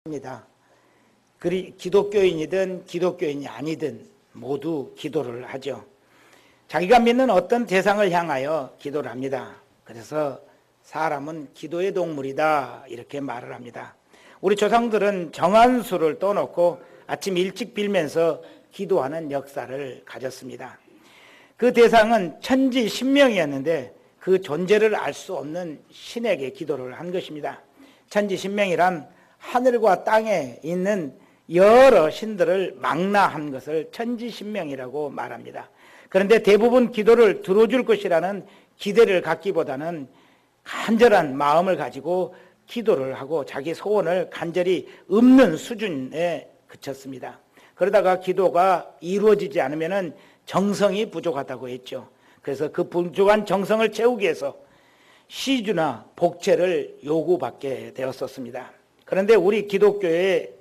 합니다. 기독교인이든 기독교인이 아니든 모두 기도를 하죠. 자기가 믿는 어떤 대상을 향하여 기도를 합니다. 그래서 사람은 기도의 동물이다 이렇게 말을 합니다. 우리 조상들은 정한 수를 떠놓고 아침 일찍 빌면서 기도하는 역사를 가졌습니다. 그 대상은 천지신명이었는데 그 존재를 알 수 없는 신에게 기도를 한 것입니다. 천지신명이란 하늘과 땅에 있는 여러 신들을 망라한 것을 천지신명이라고 말합니다. 그런데 대부분 기도를 들어줄 것이라는 기대를 갖기보다는 간절한 마음을 가지고 기도를 하고 자기 소원을 간절히 읊는 수준에 그쳤습니다. 그러다가 기도가 이루어지지 않으면 정성이 부족하다고 했죠. 그래서 그 부족한 정성을 채우기 위해서 시주나 복채를 요구받게 되었었습니다. 그런데 우리 기독교의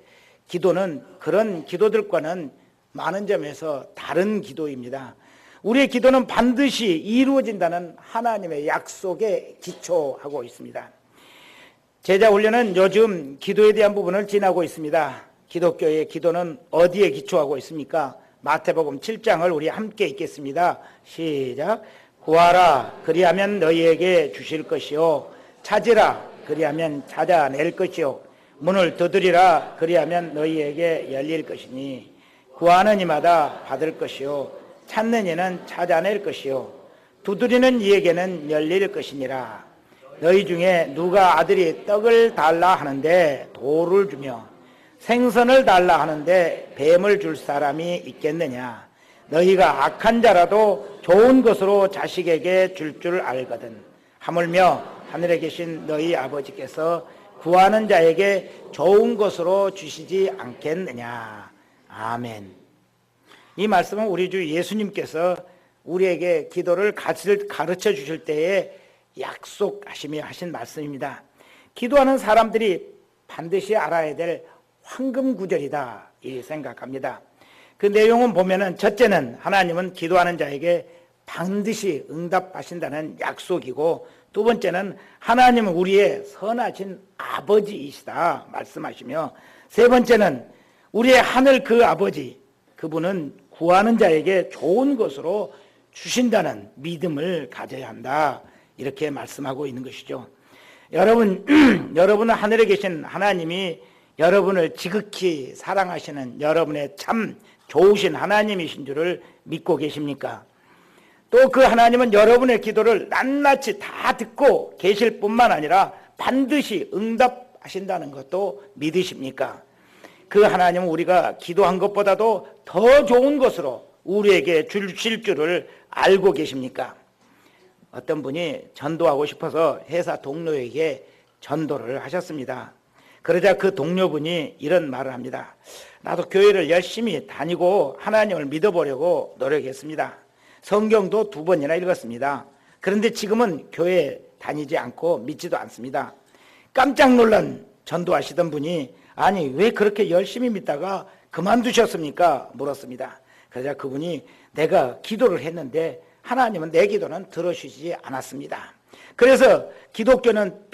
기도는 그런 기도들과는 많은 점에서 다른 기도입니다. 우리의 기도는 반드시 이루어진다는 하나님의 약속에 기초하고 있습니다. 제자훈련은 요즘 기도에 대한 부분을 지나고 있습니다. 기독교의 기도는 어디에 기초하고 있습니까? 마태복음 7장을 우리 함께 읽겠습니다. 시작. 구하라 그리하면 너희에게 주실 것이요 찾으라 그리하면 찾아낼 것이요 문을 두드리라 그리하면 너희에게 열릴 것이니 구하는 이마다 받을 것이요 찾는 이는 찾아낼 것이요 두드리는 이에게는 열릴 것이니라. 너희 중에 누가 아들이 떡을 달라 하는데 돌을 주며 생선을 달라 하는데 뱀을 줄 사람이 있겠느냐. 너희가 악한 자라도 좋은 것으로 자식에게 줄 줄 알거든. 하물며 하늘에 계신 너희 아버지께서 구하는 자에게 좋은 것으로 주시지 않겠느냐. 아멘. 이 말씀은 우리 주 예수님께서 우리에게 기도를 가르쳐 주실 때에 약속하시며 하신 말씀입니다. 기도하는 사람들이 반드시 알아야 될 황금 구절이다 이 생각합니다. 그 내용은 보면은 첫째는 하나님은 기도하는 자에게 반드시 응답하신다는 약속이고, 두 번째는 하나님은 우리의 선하신 아버지이시다 말씀하시며, 세 번째는 우리의 하늘 그 아버지 그분은 구하는 자에게 좋은 것으로 주신다는 믿음을 가져야 한다 이렇게 말씀하고 있는 것이죠. 여러분은 하늘에 계신 하나님이 여러분을 지극히 사랑하시는 여러분의 참 좋으신 하나님이신 줄을 믿고 계십니까? 또 그 하나님은 여러분의 기도를 낱낱이 다 듣고 계실 뿐만 아니라 반드시 응답하신다는 것도 믿으십니까? 그 하나님은 우리가 기도한 것보다도 더 좋은 것으로 우리에게 주실 줄을 알고 계십니까? 어떤 분이 전도하고 싶어서 회사 동료에게 전도를 하셨습니다. 그러자 그 동료분이 이런 말을 합니다. 나도 교회를 열심히 다니고 하나님을 믿어보려고 노력했습니다. 성경도 2번이나 읽었습니다. 그런데 지금은 교회 다니지 않고 믿지도 않습니다. 깜짝 놀란 전도하시던 분이 아니 왜 그렇게 열심히 믿다가 그만두셨습니까? 물었습니다. 그러자 그분이 내가 기도를 했는데 하나님은 내 기도는 들어주시지 않았습니다. 그래서 기독교는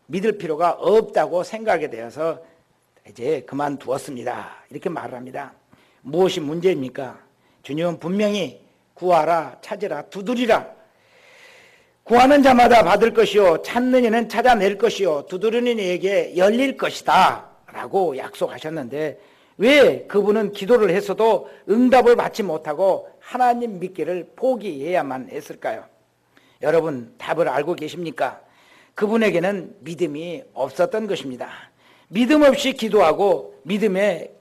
믿을 필요가 없다고 생각이 되어서 이제 그만두었습니다. 이렇게 말을 합니다. 무엇이 문제입니까? 주님은 분명히 구하라, 찾으라, 두드리라. 구하는 자마다 받을 것이요, 찾는 이는 찾아낼 것이요, 두드리는 이에게 열릴 것이다 라고 약속하셨는데 왜 그분은 기도를 했어도 응답을 받지 못하고 하나님 믿기를 포기해야만 했을까요? 여러분 답을 알고 계십니까? 그분에게는 믿음이 없었던 것입니다. 믿음 없이 기도하고 믿음의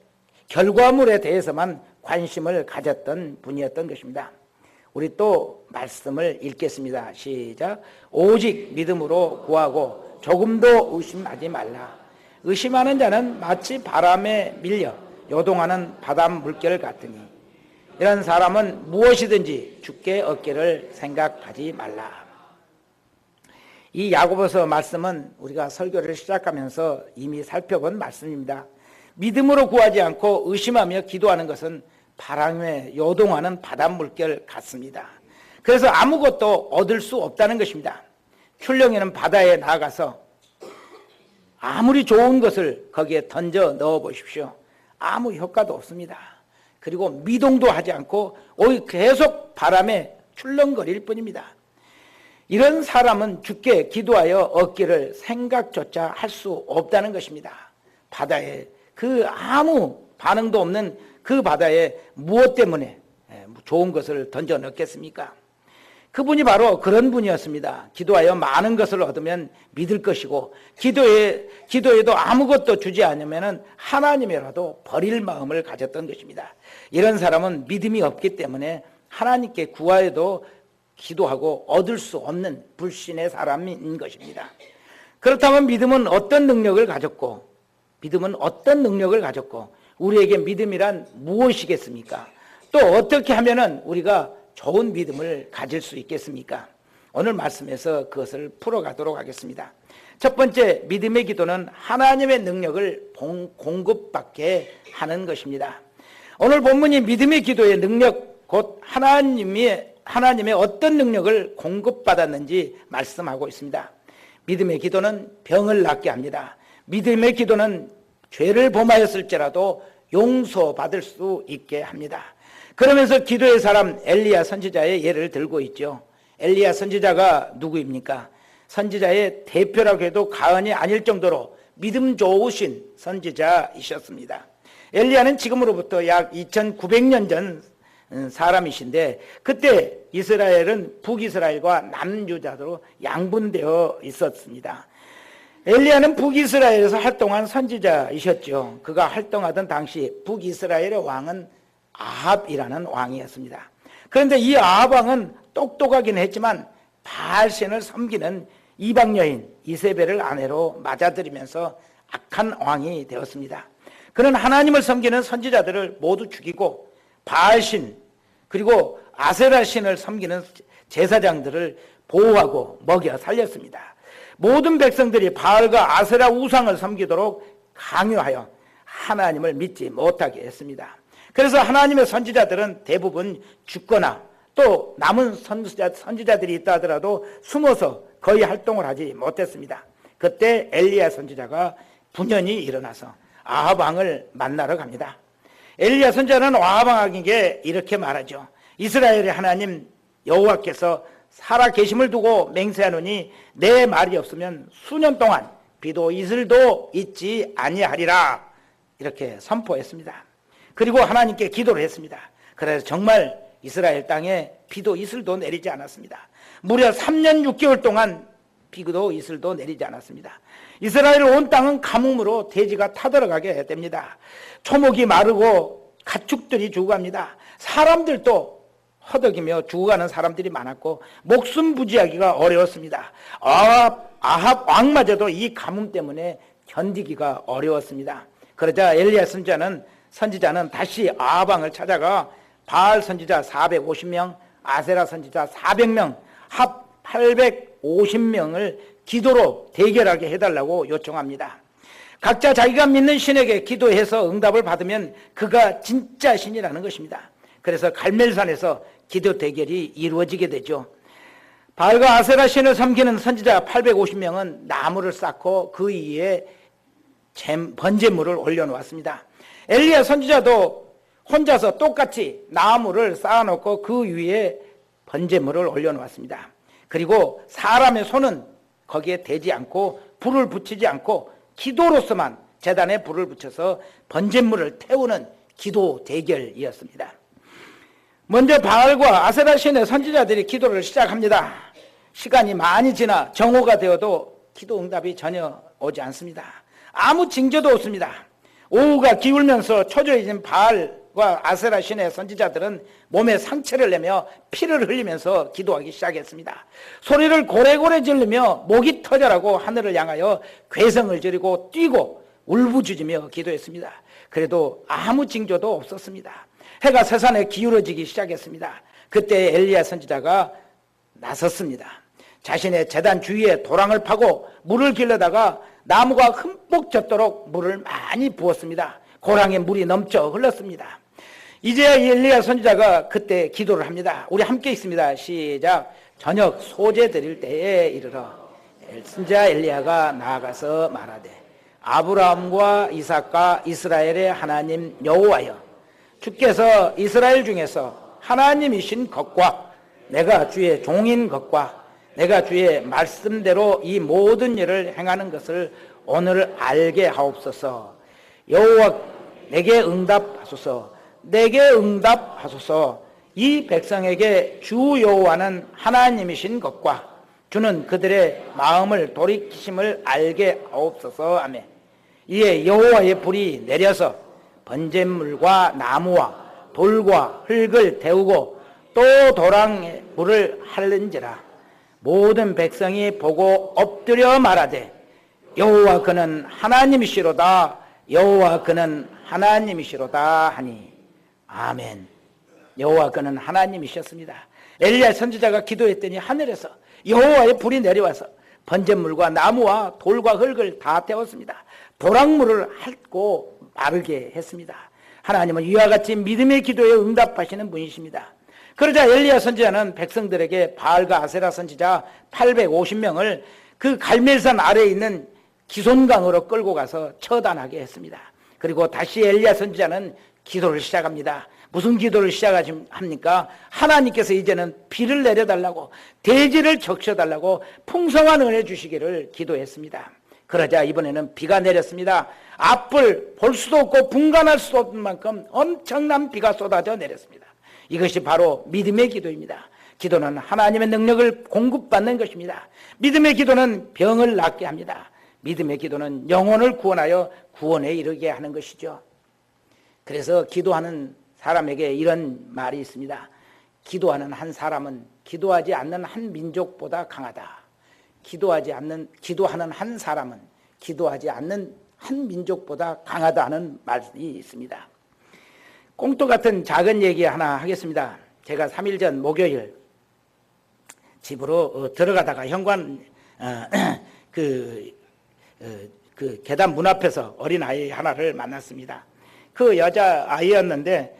결과물에 대해서만 관심을 가졌던 분이었던 것입니다. 우리 또 말씀을 읽겠습니다. 시작. 오직 믿음으로 구하고 조금도 의심하지 말라. 의심하는 자는 마치 바람에 밀려 요동하는 바닷 물결 같으니 이런 사람은 무엇이든지 주께 얻기를 생각하지 말라. 이 야고보서 말씀은 우리가 설교를 시작하면서 이미 살펴본 말씀입니다. 믿음으로 구하지 않고 의심하며 기도하는 것은 바람에 요동하는 바닷물결 같습니다. 그래서 아무것도 얻을 수 없다는 것입니다. 출렁이는 바다에 나가서 아무리 좋은 것을 거기에 던져 넣어 보십시오. 아무 효과도 없습니다. 그리고 미동도 하지 않고 오히려 계속 바람에 출렁거릴 뿐입니다. 이런 사람은 주께 기도하여 얻기를 생각조차 할 수 없다는 것입니다. 바다에 그 아무 반응도 없는 그 바다에 무엇 때문에 좋은 것을 던져 넣겠습니까? 그분이 바로 그런 분이었습니다. 기도하여 많은 것을 얻으면 믿을 것이고 기도에도 아무것도 주지 않으면 하나님이라도 버릴 마음을 가졌던 것입니다. 이런 사람은 믿음이 없기 때문에 하나님께 구하여도 기도하고 얻을 수 없는 불신의 사람인 것입니다. 그렇다면 믿음은 어떤 능력을 가졌고 우리에게 믿음이란 무엇이겠습니까? 또 어떻게 하면 우리가 좋은 믿음을 가질 수 있겠습니까? 오늘 말씀에서 그것을 풀어가도록 하겠습니다. 첫 번째, 믿음의 기도는 하나님의 능력을 공급받게 하는 것입니다. 오늘 본문이 믿음의 기도의 능력, 곧 하나님의 어떤 능력을 공급받았는지 말씀하고 있습니다. 믿음의 기도는 병을 낫게 합니다. 믿음의 기도는 죄를 범하였을지라도 용서받을 수 있게 합니다. 그러면서 기도의 사람 엘리야 선지자의 예를 들고 있죠. 엘리야 선지자가 누구입니까? 선지자의 대표라고 해도 과언이 아닐 정도로 믿음 좋으신 선지자이셨습니다. 엘리야는 지금으로부터 약 2900년 전 사람이신데, 그때 이스라엘은 북이스라엘과 남유다로 양분되어 있었습니다. 엘리야는 북이스라엘에서 활동한 선지자이셨죠. 그가 활동하던 당시 북이스라엘의 왕은 아합이라는 왕이었습니다. 그런데 이 아합 왕은 똑똑하긴 했지만 바알신을 섬기는 이방 여인 이세벨을 아내로 맞아들이면서 악한 왕이 되었습니다. 그는 하나님을 섬기는 선지자들을 모두 죽이고 바알신 그리고 아세라신을 섬기는 제사장들을 보호하고 먹여 살렸습니다. 모든 백성들이 바알과 아세라 우상을 섬기도록 강요하여 하나님을 믿지 못하게 했습니다. 그래서 하나님의 선지자들은 대부분 죽거나 또 남은 선지자들이 있다 하더라도 숨어서 거의 활동을 하지 못했습니다. 그때 엘리야 선지자가 분연히 일어나서 아합 왕을 만나러 갑니다. 엘리야 선지자는 아합 왕에게 이렇게 말하죠. 이스라엘의 하나님 여호와께서 살아계심을 두고 맹세하노니 내 말이 없으면 수년 동안 비도 이슬도 있지 아니하리라, 이렇게 선포했습니다. 그리고 하나님께 기도를 했습니다. 그래서 정말 이스라엘 땅에 비도 이슬도 내리지 않았습니다. 무려 3년 6개월 동안 비도 이슬도 내리지 않았습니다. 이스라엘 온 땅은 가뭄으로 돼지가 타들어가게 됩니다. 초목이 마르고 가축들이 죽어갑니다. 사람들도 허덕이며 죽어가는 사람들이 많았고 목숨 부지하기가 어려웠습니다. 아합 왕마저도 이 가뭄 때문에 견디기가 어려웠습니다. 그러자 엘리야 선지자는 다시 아합 왕을 찾아가 바알 선지자 450명, 아세라 선지자 400명, 합 850명을 기도로 대결하게 해달라고 요청합니다. 각자 자기가 믿는 신에게 기도해서 응답을 받으면 그가 진짜 신이라는 것입니다. 그래서 갈멜산에서 기도 대결이 이루어지게 되죠. 바알과 아세라 신을 섬기는 선지자 850명은 나무를 쌓고 그 위에 번제물을 올려놓았습니다. 엘리야 선지자도 혼자서 똑같이 나무를 쌓아놓고 그 위에 번제물을 올려놓았습니다. 그리고 사람의 손은 거기에 대지 않고 불을 붙이지 않고 기도로서만 제단에 불을 붙여서 번제물을 태우는 기도 대결이었습니다. 먼저 바알과 아세라 신의 선지자들이 기도를 시작합니다. 시간이 많이 지나 정오가 되어도 기도 응답이 전혀 오지 않습니다. 아무 징조도 없습니다. 오후가 기울면서 초조해진 바알과 아세라 신의 선지자들은 몸에 상처를 내며 피를 흘리면서 기도하기 시작했습니다. 소리를 고래고래 지르며 목이 터져라고 하늘을 향하여 괴성을 지르고 뛰고 울부짖으며 기도했습니다. 그래도 아무 징조도 없었습니다. 해가 세산에 기울어지기 시작했습니다. 그때 엘리야 선지자가 나섰습니다. 자신의 제단 주위에 도랑을 파고 물을 길러다가 나무가 흠뻑 젖도록 물을 많이 부었습니다. 고랑에 물이 넘쳐 흘렀습니다. 이제야 엘리야 선지자가 그때 기도를 합니다. 우리 함께 읽습니다. 시작. 저녁 소재 드릴 때에 이르러 선지자 엘리야가 나아가서 말하되 아브라함과 이삭과 이스라엘의 하나님 여호와여, 주께서 이스라엘 중에서 하나님이신 것과 내가 주의 종인 것과 내가 주의 말씀대로 이 모든 일을 행하는 것을 오늘 알게 하옵소서. 여호와 내게 응답하소서. 내게 응답하소서. 이 백성에게 주 여호와는 하나님이신 것과 주는 그들의 마음을 돌이키심을 알게 하옵소서. 아멘. 이에 여호와의 불이 내려서 번제물과 나무와 돌과 흙을 데우고 또 도랑에 불을 할는지라. 모든 백성이 보고 엎드려 말하되 여호와 그는 하나님이시로다. 여호와 그는 하나님이시로다 하니. 아멘. 여호와 그는 하나님이셨습니다. 엘리야 선지자가 기도했더니 하늘에서 여호와의 불이 내려와서 번제물과 나무와 돌과 흙을 다 태웠습니다. 도랑물을 핥고 마르게 했습니다. 하나님은 이와 같이 믿음의 기도에 응답하시는 분이십니다. 그러자 엘리야 선지자는 백성들에게 바알과 아세라 선지자 850명을 그 갈멜산 아래에 있는 기손강으로 끌고 가서 처단하게 했습니다. 그리고 다시 엘리야 선지자는 기도를 시작합니다. 무슨 기도를 시작합니까? 하나님께서 이제는 비를 내려달라고, 대지를 적셔달라고 풍성한 은혜 주시기를 기도했습니다. 그러자 이번에는 비가 내렸습니다. 앞을 볼 수도 없고 분간할 수도 없는 만큼 엄청난 비가 쏟아져 내렸습니다. 이것이 바로 믿음의 기도입니다. 기도는 하나님의 능력을 공급받는 것입니다. 믿음의 기도는 병을 낫게 합니다. 믿음의 기도는 영혼을 구원하여 구원에 이르게 하는 것이죠. 그래서 기도하는 사람에게 이런 말이 있습니다. 기도하는 한 사람은 기도하지 않는 한 민족보다 강하다. 기도하는 한 사람은 기도하지 않는 한 민족보다 강하다 하는 말이 있습니다. 꽁토 같은 작은 얘기 하나 하겠습니다. 제가 3일 전 목요일 집으로 들어가다가 현관 그 계단 문 앞에서 어린아이 하나를 만났습니다. 그 여자아이였는데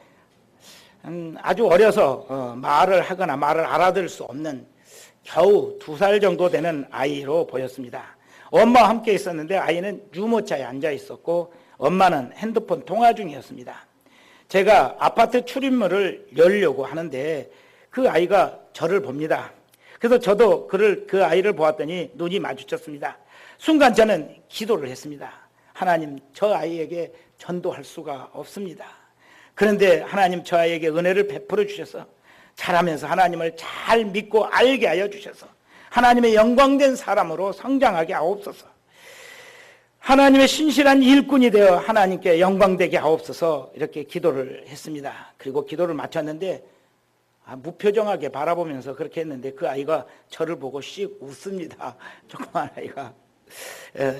아주 어려서 말을 하거나 말을 알아들을 수 없는 겨우 2살 정도 되는 아이로 보였습니다. 엄마와 함께 있었는데 아이는 유모차에 앉아 있었고 엄마는 핸드폰 통화 중이었습니다. 제가 아파트 출입문을 열려고 하는데 그 아이가 저를 봅니다. 그래서 저도 그 아이를 보았더니 눈이 마주쳤습니다. 순간 저는 기도를 했습니다. 하나님, 저 아이에게 전도할 수가 없습니다. 그런데 하나님 저 아이에게 은혜를 베풀어 주셔서 자라면서 하나님을 잘 믿고 알게 하여 주셔서 하나님의 영광된 사람으로 성장하게 하옵소서. 하나님의 신실한 일꾼이 되어 하나님께 영광되게 하옵소서. 이렇게 기도를 했습니다. 그리고 기도를 마쳤는데 무표정하게 바라보면서 그렇게 했는데 그 아이가 저를 보고 씩 웃습니다. 조그만 아이가.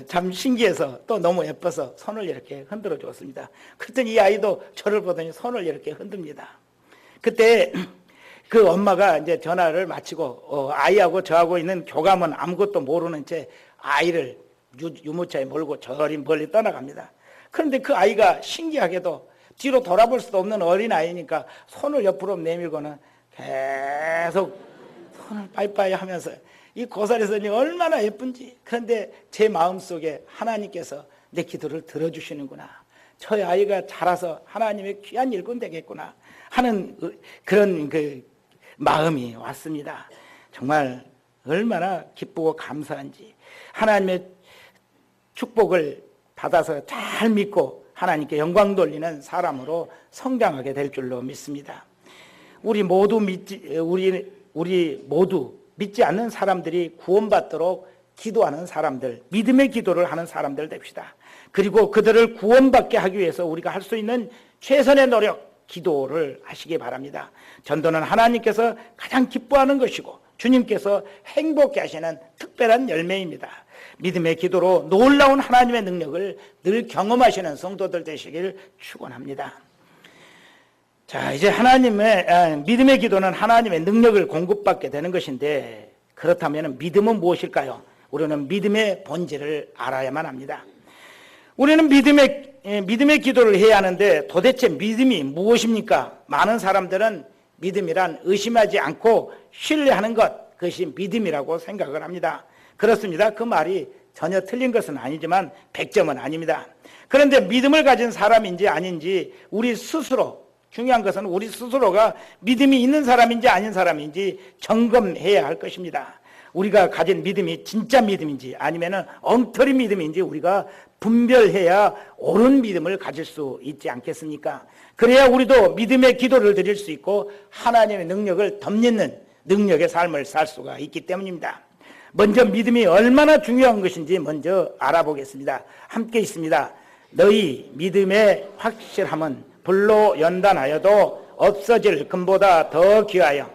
참 신기해서 또 너무 예뻐서 손을 이렇게 흔들어 주었습니다. 그랬더니 이 아이도 저를 보더니 손을 이렇게 흔듭니다. 그때 그 엄마가 이제 전화를 마치고 아이하고 저하고 있는 교감은 아무것도 모르는 채 아이를 유모차에 몰고 저리 멀리 떠나갑니다. 그런데 그 아이가 신기하게도 뒤로 돌아볼 수도 없는 어린아이니까 손을 옆으로 내밀고는 계속 손을 빠이빠이 하면서 이 고사리선이 얼마나 예쁜지. 그런데 제 마음속에 하나님께서 내 기도를 들어주시는구나. 저 아이가 자라서 하나님의 귀한 일꾼 되겠구나 하는 그런 그 마음이 왔습니다. 정말 얼마나 기쁘고 감사한지. 하나님의 축복을 받아서 잘 믿고 하나님께 영광 돌리는 사람으로 성장하게 될 줄로 믿습니다. 우리 모두 믿지 않는 사람들이 구원받도록 기도하는 사람들, 믿음의 기도를 하는 사람들 됩시다. 그리고 그들을 구원받게 하기 위해서 우리가 할 수 있는 최선의 노력, 기도를 하시기 바랍니다. 전도는 하나님께서 가장 기뻐하는 것이고 주님께서 행복해 하시는 특별한 열매입니다. 믿음의 기도로 놀라운 하나님의 능력을 늘 경험하시는 성도들 되시길 축원합니다. 자, 이제 믿음의 기도는 하나님의 능력을 공급받게 되는 것인데, 그렇다면 믿음은 무엇일까요? 우리는 믿음의 본질을 알아야만 합니다. 우리는 믿음의 기도를 해야 하는데 도대체 믿음이 무엇입니까? 많은 사람들은 믿음이란 의심하지 않고 신뢰하는 것, 그것이 믿음이라고 생각을 합니다. 그렇습니다. 그 말이 전혀 틀린 것은 아니지만 100점은 아닙니다. 그런데 믿음을 가진 사람인지 아닌지 우리 스스로, 중요한 것은 우리 스스로가 믿음이 있는 사람인지 아닌 사람인지 점검해야 할 것입니다. 우리가 가진 믿음이 진짜 믿음인지 아니면 엉터리 믿음인지 우리가 분별해야 옳은 믿음을 가질 수 있지 않겠습니까? 그래야 우리도 믿음의 기도를 드릴 수 있고 하나님의 능력을 덧입는 능력의 삶을 살 수가 있기 때문입니다. 먼저 믿음이 얼마나 중요한 것인지 먼저 알아보겠습니다. 함께 있습니다. 너희 믿음의 확실함은 불로 연단하여도 없어질 금보다 더 귀하여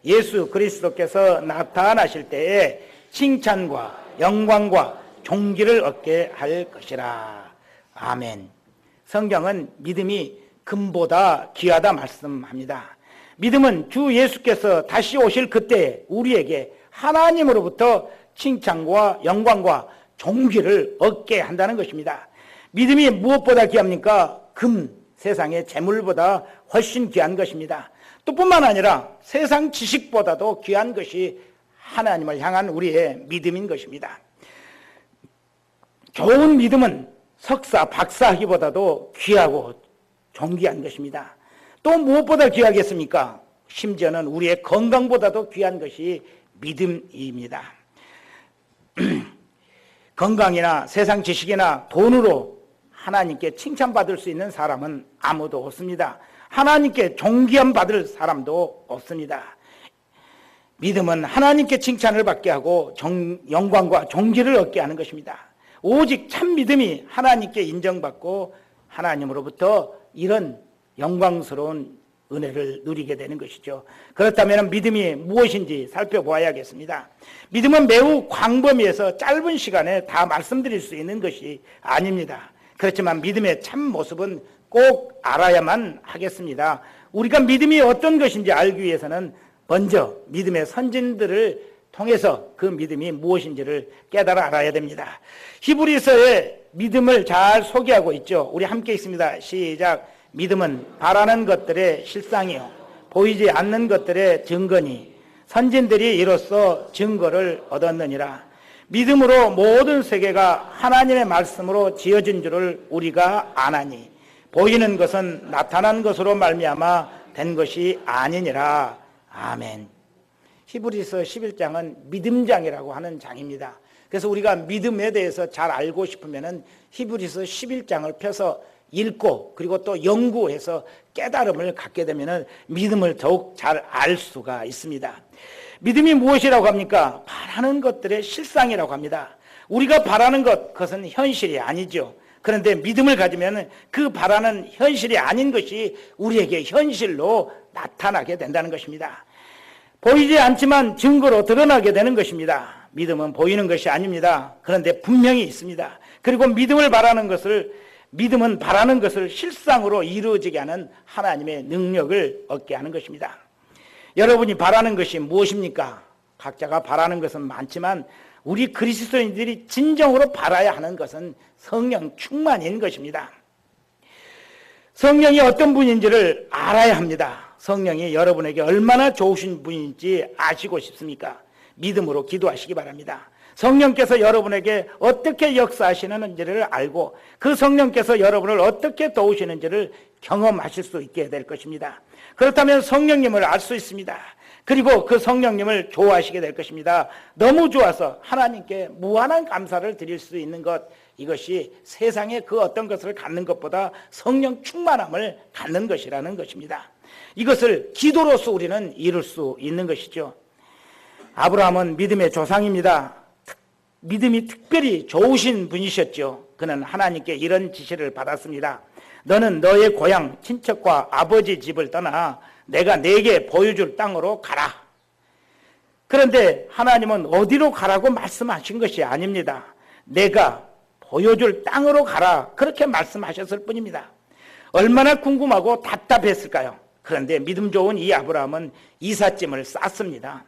예수 그리스도께서 나타나실 때에 칭찬과 영광과 존귀를 얻게 할 것이라. 아멘. 성경은 믿음이 금보다 귀하다 말씀합니다. 믿음은 주 예수께서 다시 오실 그때 우리에게 하나님으로부터 칭찬과 영광과 존귀를 얻게 한다는 것입니다. 믿음이 무엇보다 귀합니까? 세상의 재물보다 훨씬 귀한 것입니다. 또 뿐만 아니라 세상 지식보다도 귀한 것이 하나님을 향한 우리의 믿음인 것입니다. 좋은 믿음은 석사, 박사하기보다도 귀하고 존귀한 것입니다. 또 무엇보다 귀하겠습니까? 심지어는 우리의 건강보다도 귀한 것이 믿음입니다. 건강이나 세상 지식이나 돈으로 하나님께 칭찬받을 수 있는 사람은 아무도 없습니다. 하나님께 존귀함 받을 사람도 없습니다. 믿음은 하나님께 칭찬을 받게 하고 영광과 존귀를 얻게 하는 것입니다. 오직 참 믿음이 하나님께 인정받고 하나님으로부터 이런 영광스러운 은혜를 누리게 되는 것이죠. 그렇다면 믿음이 무엇인지 살펴보아야겠습니다. 믿음은 매우 광범위해서 짧은 시간에 다 말씀드릴 수 있는 것이 아닙니다. 그렇지만 믿음의 참 모습은 꼭 알아야만 하겠습니다. 우리가 믿음이 어떤 것인지 알기 위해서는 먼저 믿음의 선진들을 통해서 그 믿음이 무엇인지를 깨달아 알아야 됩니다. 히브리서의 믿음을 잘 소개하고 있죠. 우리 함께 있습니다. 시작. 믿음은 바라는 것들의 실상이요 보이지 않는 것들의 증거니 선진들이 이로써 증거를 얻었느니라. 믿음으로 모든 세계가 하나님의 말씀으로 지어진 줄을 우리가 아나니 보이는 것은 나타난 것으로 말미암아 된 것이 아니니라. 아멘. 히브리서 11장은 믿음장이라고 하는 장입니다. 그래서 우리가 믿음에 대해서 잘 알고 싶으면 히브리서 11장을 펴서 읽고 그리고 또 연구해서 깨달음을 갖게 되면 믿음을 더욱 잘 알 수가 있습니다. 믿음이 무엇이라고 합니까? 바라는 것들의 실상이라고 합니다. 우리가 바라는 것, 그것은 현실이 아니죠. 그런데 믿음을 가지면 그 바라는 현실이 아닌 것이 우리에게 현실로 나타나게 된다는 것입니다. 보이지 않지만 증거로 드러나게 되는 것입니다. 믿음은 보이는 것이 아닙니다. 그런데 분명히 있습니다. 그리고 믿음은 바라는 것을 실상으로 이루어지게 하는 하나님의 능력을 얻게 하는 것입니다. 여러분이 바라는 것이 무엇입니까? 각자가 바라는 것은 많지만 우리 그리스도인들이 진정으로 바라야 하는 것은 성령 충만인 것입니다. 성령이 어떤 분인지를 알아야 합니다. 성령이 여러분에게 얼마나 좋으신 분인지 아시고 싶습니까? 믿음으로 기도하시기 바랍니다. 성령께서 여러분에게 어떻게 역사하시는지를 알고 그 성령께서 여러분을 어떻게 도우시는지를 경험하실 수 있게 될 것입니다. 그렇다면 성령님을 알 수 있습니다. 그리고 그 성령님을 좋아하시게 될 것입니다. 너무 좋아서 하나님께 무한한 감사를 드릴 수 있는 것, 이것이 세상에 그 어떤 것을 갖는 것보다 성령 충만함을 갖는 것이라는 것입니다. 이것을 기도로서 우리는 이룰 수 있는 것이죠. 아브라함은 믿음의 조상입니다. 믿음이 특별히 좋으신 분이셨죠. 그는 하나님께 이런 지시를 받았습니다. 너는 너의 고향 친척과 아버지 집을 떠나 내가 네게 보여줄 땅으로 가라. 그런데 하나님은 어디로 가라고 말씀하신 것이 아닙니다. 내가 보여줄 땅으로 가라, 그렇게 말씀하셨을 뿐입니다. 얼마나 궁금하고 답답했을까요? 그런데 믿음 좋은 이 아브라함은 이삿짐을 쌌습니다.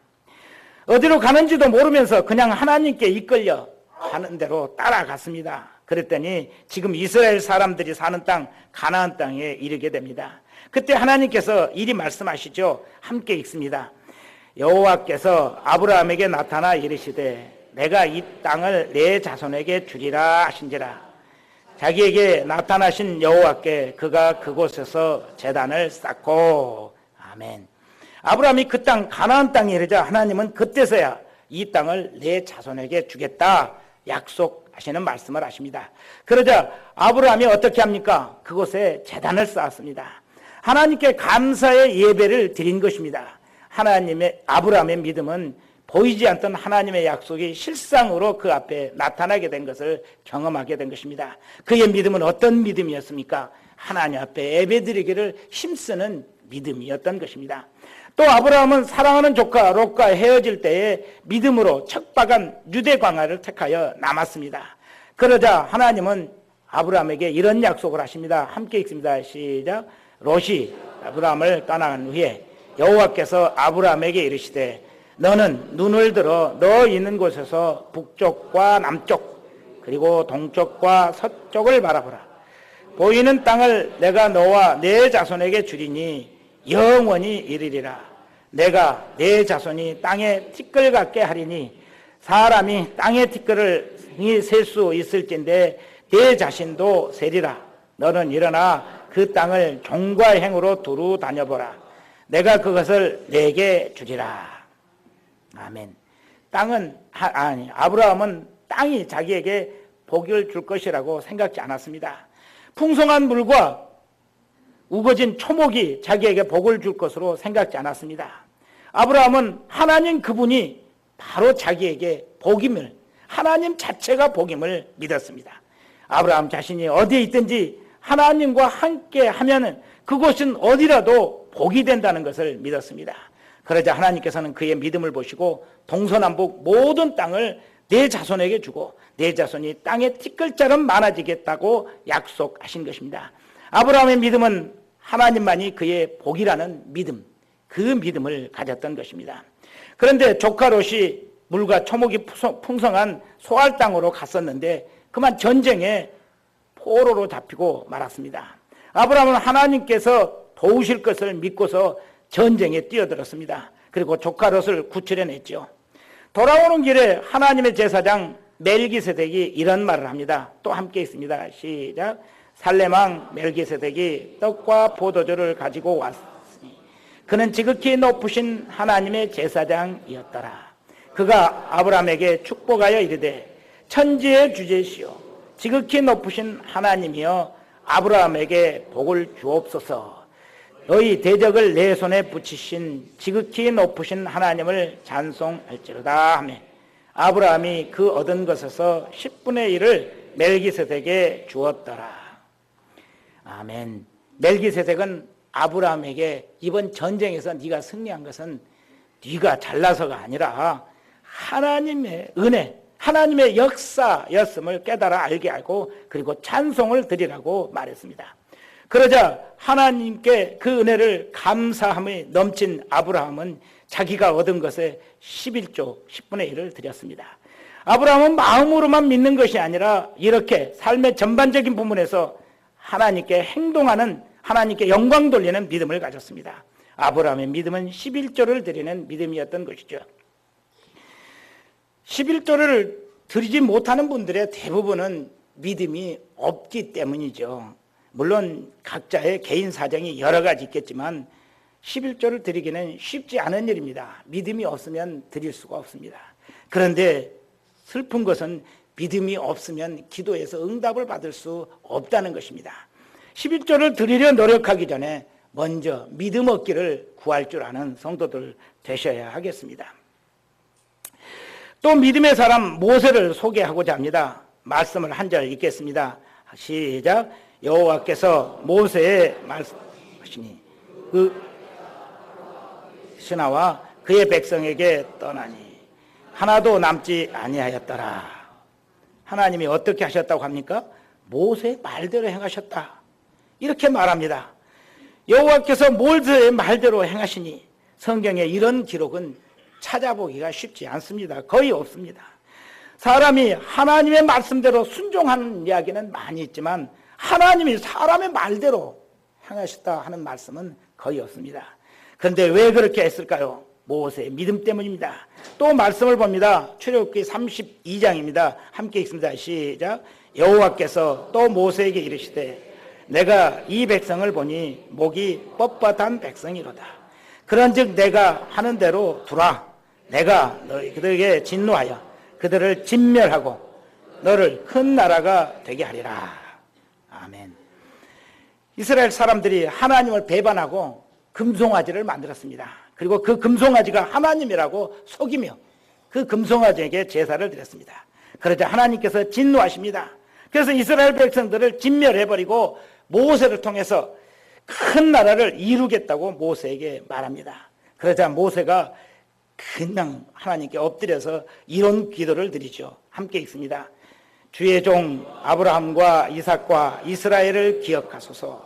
어디로 가는지도 모르면서 그냥 하나님께 이끌려 하는 대로 따라갔습니다. 그랬더니 지금 이스라엘 사람들이 사는 땅, 가나안 땅에 이르게 됩니다. 그때 하나님께서 이리 말씀하시죠. 함께 읽습니다. 여호와께서 아브라함에게 나타나 이르시되 내가 이 땅을 내 자손에게 주리라 하신지라. 자기에게 나타나신 여호와께 그가 그곳에서 제단을 쌓고. 아멘. 아브라함이 그 땅 가나안 땅에 이르자 하나님은 그때서야 이 땅을 내 자손에게 주겠다 약속하시는 말씀을 하십니다. 그러자 아브라함이 어떻게 합니까? 그곳에 제단을 쌓았습니다. 하나님께 감사의 예배를 드린 것입니다. 하나님의 아브라함의 믿음은 보이지 않던 하나님의 약속이 실상으로 그 앞에 나타나게 된 것을 경험하게 된 것입니다. 그의 믿음은 어떤 믿음이었습니까? 하나님 앞에 예배드리기를 힘쓰는 믿음이었던 것입니다. 또 아브라함은 사랑하는 조카 롯과 헤어질 때에 믿음으로 척박한 유대 광야를 택하여 남았습니다. 그러자 하나님은 아브라함에게 이런 약속을 하십니다. 함께 읽습니다. 시작. 롯이 아브라함을 떠난 후에 여호와께서 아브라함에게 이르시되 너는 눈을 들어 너 있는 곳에서 북쪽과 남쪽 그리고 동쪽과 서쪽을 바라보라. 보이는 땅을 내가 너와 내 자손에게 주리니 영원히 이르리라. 내가 내 자손이 땅에 티끌 같게 하리니 사람이 땅의 티끌을 셀 수 있을진데 내 자신도 세리라. 너는 일어나 그 땅을 종과 행으로 두루 다녀보라. 내가 그것을 내게 주리라. 아멘. 아브라함은 땅이 자기에게 복을 줄 것이라고 생각지 않았습니다. 풍성한 물과 우거진 초목이 자기에게 복을 줄 것으로 생각지 않았습니다. 아브라함은 하나님 그분이 바로 자기에게 복임을, 하나님 자체가 복임을 믿었습니다. 아브라함 자신이 어디에 있든지 하나님과 함께 하면은 그곳은 어디라도 복이 된다는 것을 믿었습니다. 그러자 하나님께서는 그의 믿음을 보시고 동서남북 모든 땅을 내 자손에게 주고 내 자손이 땅의 티끌처럼 많아지겠다고 약속하신 것입니다. 아브라함의 믿음은 하나님만이 그의 복이라는 믿음, 그 믿음을 가졌던 것입니다. 그런데 조카 롯이 물과 초목이 풍성한 소알 땅으로 갔었는데 그만 전쟁에 포로로 잡히고 말았습니다. 아브라함은 하나님께서 도우실 것을 믿고서 전쟁에 뛰어들었습니다. 그리고 조카 롯을 구출해냈죠. 돌아오는 길에 하나님의 제사장 멜기세덱이 이런 말을 합니다. 또 함께 있습니다. 시작. 살렘왕 멜기세덱이 떡과 포도주를 가지고 왔으니 그는 지극히 높으신 하나님의 제사장이었더라. 그가 아브라함에게 축복하여 이르되 천지의 주제시오 지극히 높으신 하나님이여 아브라함에게 복을 주옵소서. 너희 대적을 내 손에 붙이신 지극히 높으신 하나님을 찬송할지로다 하며 아브라함이 그 얻은 것에서 10분의 1을 멜기세덱에게 주었더라. 아멘. 멜기세덱은 아브라함에게 이번 전쟁에서 네가 승리한 것은 네가 잘나서가 아니라 하나님의 은혜, 하나님의 역사였음을 깨달아 알게 하고 그리고 찬송을 드리라고 말했습니다. 그러자 하나님께 그 은혜를 감사함에 넘친 아브라함은 자기가 얻은 것에 11조 10분의 1을 드렸습니다. 아브라함은 마음으로만 믿는 것이 아니라 이렇게 삶의 전반적인 부분에서 하나님께 행동하는, 하나님께 영광 돌리는 믿음을 가졌습니다. 아브라함의 믿음은 11조를 드리는 믿음이었던 것이죠. 11조를 드리지 못하는 분들의 대부분은 믿음이 없기 때문이죠. 물론 각자의 개인 사정이 여러 가지 있겠지만 11조를 드리기는 쉽지 않은 일입니다. 믿음이 없으면 드릴 수가 없습니다. 그런데 슬픈 것은 믿음이 없으면 기도에서 응답을 받을 수 없다는 것입니다. 11조를 드리려 노력하기 전에 먼저 믿음 얻기를 구할 줄 아는 성도들 되셔야 하겠습니다. 또 믿음의 사람 모세를 소개하고자 합니다. 말씀을 한 절 읽겠습니다. 시작. 여호와께서 모세에 말씀하시니 그 신하와 그의 백성에게 떠나니 하나도 남지 아니하였더라. 하나님이 어떻게 하셨다고 합니까? 모세의 말대로 행하셨다. 이렇게 말합니다. 여호와께서 모세의 말대로 행하시니 성경에 이런 기록은 찾아보기가 쉽지 않습니다. 거의 없습니다. 사람이 하나님의 말씀대로 순종하는 이야기는 많이 있지만 하나님이 사람의 말대로 행하셨다 하는 말씀은 거의 없습니다. 그런데 왜 그렇게 했을까요? 모세의 믿음 때문입니다. 또 말씀을 봅니다. 출애굽기 32장입니다. 함께 읽습니다. 시작. 여호와께서 또 모세에게 이르시되 내가 이 백성을 보니 목이 뻣뻣한 백성이로다. 그런즉 내가 하는 대로 두라. 내가 그들에게 진노하여 그들을 진멸하고 너를 큰 나라가 되게 하리라. 아멘. 이스라엘 사람들이 하나님을 배반하고 금송아지를 만들었습니다. 그리고 그 금송아지가 하나님이라고 속이며 그 금송아지에게 제사를 드렸습니다. 그러자 하나님께서 진노하십니다. 그래서 이스라엘 백성들을 진멸해버리고 모세를 통해서 큰 나라를 이루겠다고 모세에게 말합니다. 그러자 모세가 그냥 하나님께 엎드려서 이런 기도를 드리죠. 함께 읽습니다. 주의 종 아브라함과 이삭과 이스라엘을 기억하소서.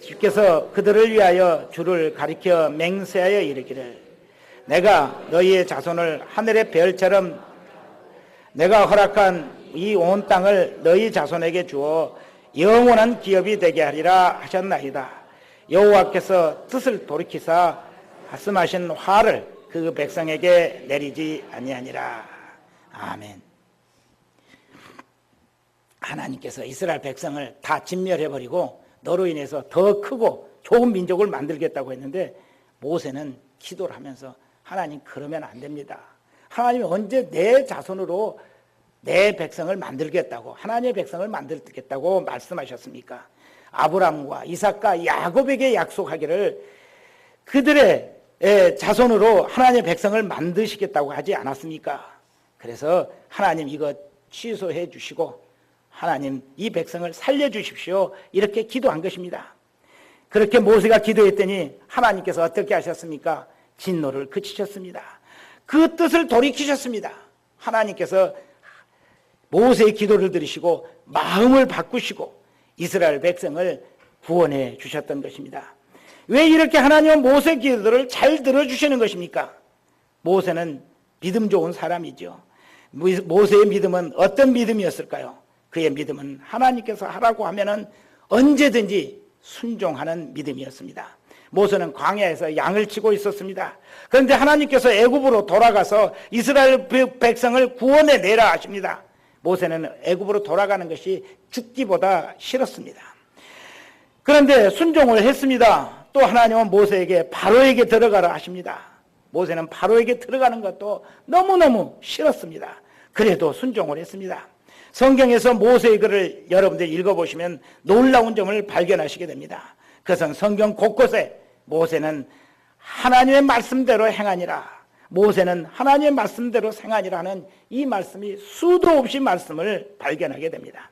주께서 그들을 위하여 주를 가리켜 맹세하여 이르기를 내가 너희의 자손을 하늘의 별처럼 내가 허락한 이 온 땅을 너희 자손에게 주어 영원한 기업이 되게 하리라 하셨나이다. 여호와께서 뜻을 돌이키사 말씀하신 화를 그 백성에게 내리지 아니하니라. 아멘. 하나님께서 이스라엘 백성을 다 진멸해버리고 너로 인해서 더 크고 좋은 민족을 만들겠다고 했는데 모세는 기도를 하면서 하나님 그러면 안 됩니다. 하나님이 언제 내 자손으로 내 백성을 만들겠다고 하나님의 백성을 만들겠다고 말씀하셨습니까? 아브라함과 이삭과 야곱에게 약속하기를 그들의 자손으로 하나님의 백성을 만드시겠다고 하지 않았습니까? 그래서 하나님 이거 취소해 주시고 하나님 이 백성을 살려주십시오 이렇게 기도한 것입니다. 그렇게 모세가 기도했더니 하나님께서 어떻게 하셨습니까? 진노를 그치셨습니다. 그 뜻을 돌이키셨습니다. 하나님께서 모세의 기도를 들으시고 마음을 바꾸시고 이스라엘 백성을 구원해 주셨던 것입니다. 왜 이렇게 하나님은 모세 기도를 잘 들어주시는 것입니까? 모세는 믿음 좋은 사람이죠. 모세의 믿음은 어떤 믿음이었을까요? 그의 믿음은 하나님께서 하라고 하면은 언제든지 순종하는 믿음이었습니다. 모세는 광야에서 양을 치고 있었습니다. 그런데 하나님께서 애굽으로 돌아가서 이스라엘 백성을 구원해 내라 하십니다. 모세는 애굽으로 돌아가는 것이 죽기보다 싫었습니다. 그런데 순종을 했습니다. 또 하나님은 모세에게 바로에게 들어가라 하십니다. 모세는 바로에게 들어가는 것도 너무너무 싫었습니다. 그래도 순종을 했습니다. 성경에서 모세의 글을 여러분들 읽어보시면 놀라운 점을 발견하시게 됩니다. 그것은 성경 곳곳에 모세는 하나님의 말씀대로 행하니라, 모세는 하나님의 말씀대로 생하니라는 이 말씀이 수도 없이 말씀을 발견하게 됩니다.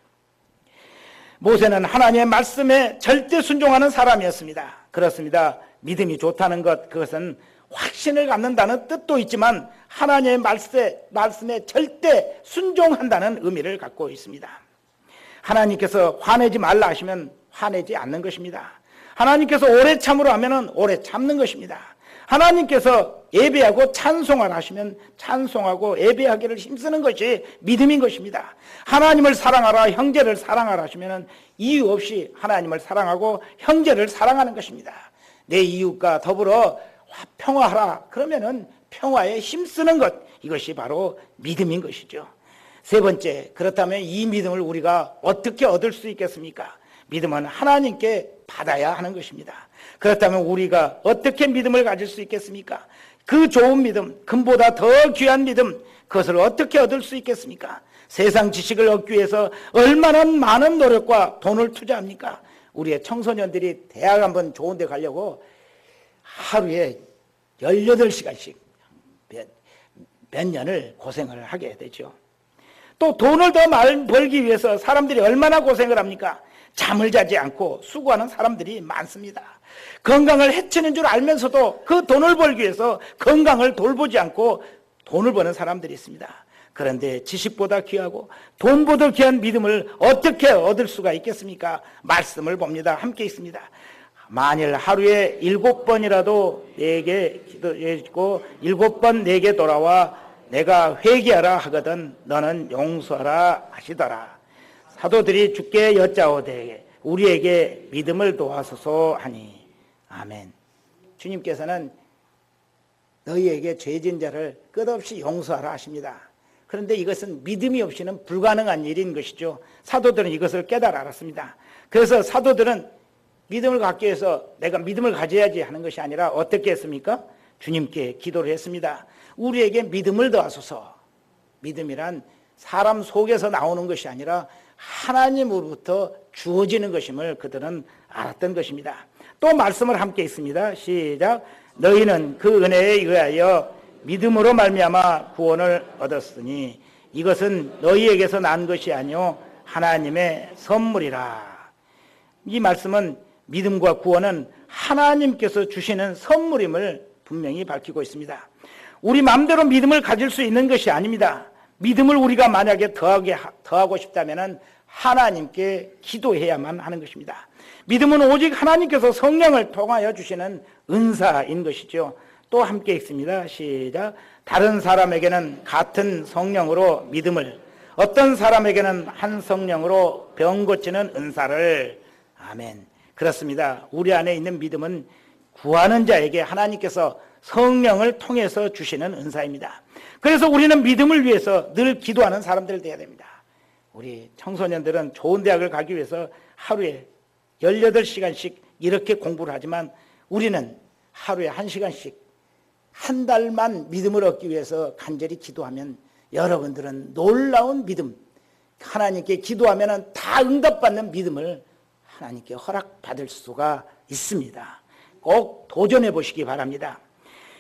모세는 하나님의 말씀에 절대 순종하는 사람이었습니다. 그렇습니다. 믿음이 좋다는 것, 그것은 확신을 갖는다는 뜻도 있지만 하나님의 말씀에 절대 순종한다는 의미를 갖고 있습니다. 하나님께서 화내지 말라 하시면 화내지 않는 것입니다. 하나님께서 오래 참으라 하면 오래 참는 것입니다. 하나님께서 예배하고 찬송하라 하시면 찬송하고 예배하기를 힘쓰는 것이 믿음인 것입니다. 하나님을 사랑하라, 형제를 사랑하라 하시면 이유 없이 하나님을 사랑하고 형제를 사랑하는 것입니다. 내 이웃과 더불어 평화하라 그러면은 평화에 힘쓰는 것, 이것이 바로 믿음인 것이죠. 세 번째, 그렇다면 이 믿음을 우리가 어떻게 얻을 수 있겠습니까? 믿음은 하나님께 받아야 하는 것입니다. 그렇다면 우리가 어떻게 믿음을 가질 수 있겠습니까? 그 좋은 믿음, 금보다 더 귀한 믿음, 그것을 어떻게 얻을 수 있겠습니까? 세상 지식을 얻기 위해서 얼마나 많은 노력과 돈을 투자합니까? 우리의 청소년들이 대학 한번 좋은 데 가려고 하루에 18시간씩 몇 년을 고생을 하게 되죠. 또 돈을 더 많이 벌기 위해서 사람들이 얼마나 고생을 합니까? 잠을 자지 않고 수고하는 사람들이 많습니다. 건강을 해치는 줄 알면서도 그 돈을 벌기 위해서 건강을 돌보지 않고 돈을 버는 사람들이 있습니다. 그런데 지식보다 귀하고 돈보다 귀한 믿음을 어떻게 얻을 수가 있겠습니까? 말씀을 봅니다. 함께 있습니다. 만일 하루에 7번이라도 내게 기도해주고 7번 내게 돌아와 내가 회개하라 하거든 너는 용서하라 하시더라. 사도들이 주께 여짜오되 우리에게 믿음을 도와소서 하니. 아멘. 주님께서는 너희에게 죄진 자를 끝없이 용서하라 하십니다. 그런데 이것은 믿음이 없이는 불가능한 일인 것이죠. 사도들은 이것을 깨달아 알았습니다. 그래서 사도들은 믿음을 갖기 위해서 내가 믿음을 가져야지 하는 것이 아니라 어떻게 했습니까? 주님께 기도를 했습니다. 우리에게 믿음을 더하소서. 믿음이란 사람 속에서 나오는 것이 아니라 하나님으로부터 주어지는 것임을 그들은 알았던 것입니다. 또 말씀을 함께 있습니다. 시작. 너희는 그 은혜에 의하여 믿음으로 말미암아 구원을 얻었으니 이것은 너희에게서 난 것이 아니요 하나님의 선물이라. 이 말씀은 믿음과 구원은 하나님께서 주시는 선물임을 분명히 밝히고 있습니다. 우리 마음대로 믿음을 가질 수 있는 것이 아닙니다. 믿음을 우리가 만약에 더하고 싶다면 하나님께 기도해야만 하는 것입니다. 믿음은 오직 하나님께서 성령을 통하여 주시는 은사인 것이죠. 또 함께 읽습니다. 시작. 다른 사람에게는 같은 성령으로 믿음을, 어떤 사람에게는 한 성령으로 병 고치는 은사를. 아멘. 그렇습니다. 우리 안에 있는 믿음은 구하는 자에게 하나님께서 성령을 통해서 주시는 은사입니다. 그래서 우리는 믿음을 위해서 늘 기도하는 사람들 되어야 됩니다. 우리 청소년들은 좋은 대학을 가기 위해서 하루에 18시간씩 이렇게 공부를 하지만 우리는 하루에 1시간씩 한 달만 믿음을 얻기 위해서 간절히 기도하면 여러분들은 놀라운 믿음, 하나님께 기도하면 다 응답받는 믿음을 하나님께 허락받을 수가 있습니다. 꼭 도전해 보시기 바랍니다.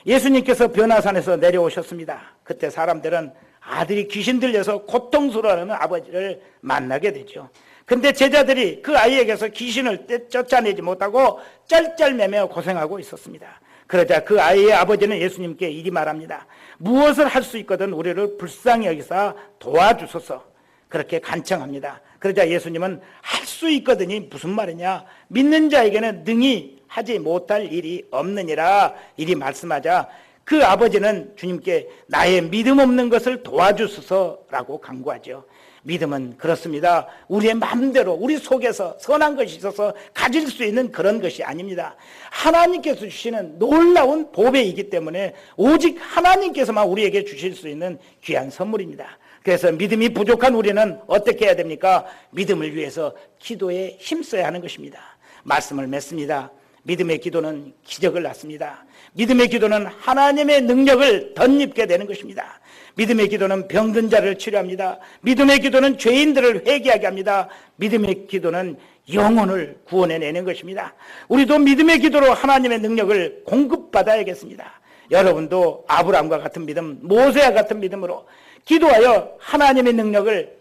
예수님께서 변화산에서 내려오셨습니다. 그때 사람들은 아들이 귀신 들려서 고통스러워하는 아버지를 만나게 되죠. 근데 제자들이 그 아이에게서 귀신을 쫓아내지 못하고 짤짤매며 고생하고 있었습니다. 그러자 그 아이의 아버지는 예수님께 이리 말합니다. 무엇을 할 수 있거든 우리를 불쌍히 여기사 도와주소서. 그렇게 간청합니다. 그러자 예수님은 할 수 있거든이 무슨 말이냐, 믿는 자에게는 능히 하지 못할 일이 없느니라 이리 말씀하자 그 아버지는 주님께 나의 믿음 없는 것을 도와주소서라고 간구하죠. 믿음은 그렇습니다. 우리의 마음대로 우리 속에서 선한 것이 있어서 가질 수 있는 그런 것이 아닙니다. 하나님께서 주시는 놀라운 보배이기 때문에 오직 하나님께서만 우리에게 주실 수 있는 귀한 선물입니다. 그래서 믿음이 부족한 우리는 어떻게 해야 됩니까? 믿음을 위해서 기도에 힘써야 하는 것입니다. 말씀을 맺습니다. 믿음의 기도는 기적을 낳습니다. 믿음의 기도는 하나님의 능력을 덧입게 되는 것입니다. 믿음의 기도는 병든 자를 치료합니다. 믿음의 기도는 죄인들을 회개하게 합니다. 믿음의 기도는 영혼을 구원해내는 것입니다. 우리도 믿음의 기도로 하나님의 능력을 공급받아야겠습니다. 여러분도 아브라함과 같은 믿음, 모세와 같은 믿음으로 기도하여 하나님의 능력을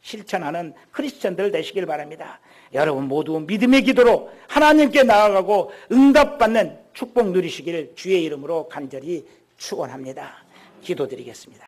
실천하는 크리스천들 되시길 바랍니다. 여러분 모두 믿음의 기도로 하나님께 나아가고 응답받는 축복 누리시기를 주의 이름으로 간절히 축원합니다. 기도드리겠습니다.